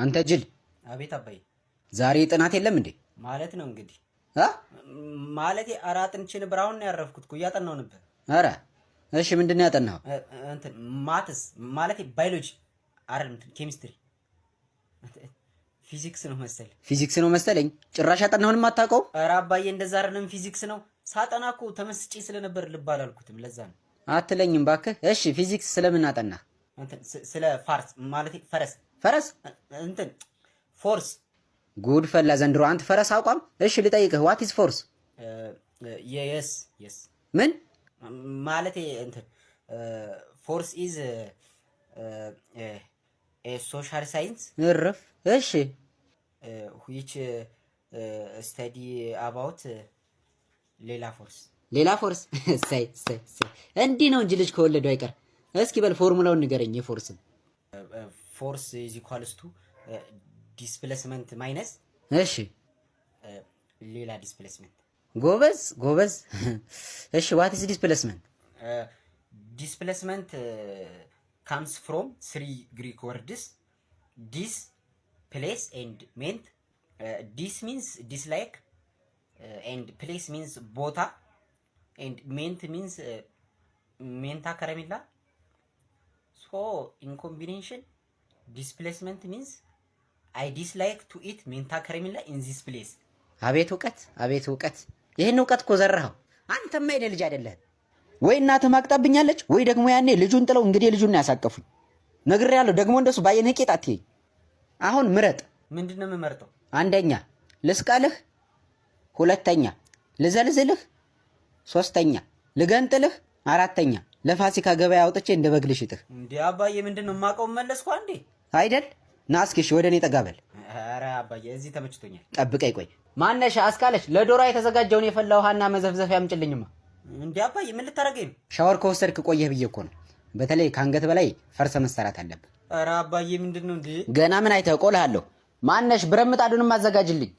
አንተ ጅል! አቤት አባዬ። ዛሬ ጥናት የለም እንዴ? ማለት ነው እንግዲህ አ ማለቴ አራጥንችን ብራውን ነው ያረፍኩት እኮ እያጠናው ነበር። አረ እሺ፣ ምንድነው ያጠናው? እንትን ማትስ ማለቴ ባዮሎጂ አይደለም፣ ኬሚስትሪ፣ ፊዚክስ ነው መሰለኝ። ፊዚክስ ነው መሰለኝ። ጭራሽ ያጠናውንም አታውቀው? ኧረ አባዬ እንደዛ አይደለም፣ ፊዚክስ ነው። ሳጠና እኮ ተመስጬ ስለነበር ልብ አላልኩትም፣ ለዛ ነው። አትለኝም ባክህ። እሺ ፊዚክስ ስለምን አጠና? እንትን ስለ ፋርስ ማለቴ ፈረስ እንትን ፎርስ። ጉድ ፈላ ዘንድሮ። አንተ ፈረስ አቋም። እሺ ልጠይቅህ፣ ዋት ኢዝ ፎርስ? የስ ምን ማለቴ እንትን ፎርስ ኢዝ ሶሻል ሳይንስ እረፍ። እሺ which study about ሌላ ፎርስ። ሳይ እንዲህ ነው እንጂ ልጅ ከወለዱ አይቀር። እስኪ በል ፎርሙላውን ንገረኝ የፎርስን። ፎርስ ኢዝ ኢኳልስ ቱ ዲስፕሌስመንት ማይነስ እሺ ሌላ ዲስፕሌስመንት። ጎበዝ። እሺ ዋት ኢዝ ዲስፕሌስመንት? ዲስፕሌስመንት comes from three Greek words: dis, place, and ment. Dis means dislike, and place means ቦታ, and ment means menta karamilla. So in combination, displacement means I dislike to eat menta karamilla in this place. አቤት እውቀት! ይሄን እውቀት እኮ ዘራኸው። አንተማ የኔ ልጅ አይደለህ ወይ? እናትህ ማቅጣብኛለች ወይ ደግሞ ያኔ ልጁን ጥለው እንግዲህ ልጁን ያሳቀፉኝ። ነግሬያለሁ። ደግሞ እንደሱ ባየንህ ቄጥ አትይኝ። አሁን ምረጥ። ምንድነው የምመርጠው? አንደኛ ልስቀልህ፣ ሁለተኛ ልዘልዝልህ፣ ሶስተኛ ልገንጥልህ፣ አራተኛ ለፋሲካ ገበያ አውጥቼ እንደ በግ ልሽጥህ። እንዴ አባዬ ምንድነው የማውቀው? መለስኩ አንዴ አይደል? ና እስኪ እሺ፣ ወደ እኔ ጠጋ በል። ኧረ አባዬ እዚህ ተመችቶኛል። ጠብቀኝ። ቆይ ማነሽ አስካለች፣ ለዶሮ የተዘጋጀውን የፈላ ውሃና መዘፍዘፊያ አምጪልኝማ። እንዴ አባዬ ምን ልታረገኝ ነው? ሻወር ከወሰድክ ቆየህ ብዬ እኮ ነው። በተለይ ከአንገት በላይ ፈርሰ መሰራት አለብህ። ኧረ አባዬ ምንድነው እንዴ? ገና ምን አይተህ? እቆልሃለሁ። ማነሽ ብረት ምጣዱንም አዘጋጅልኝ።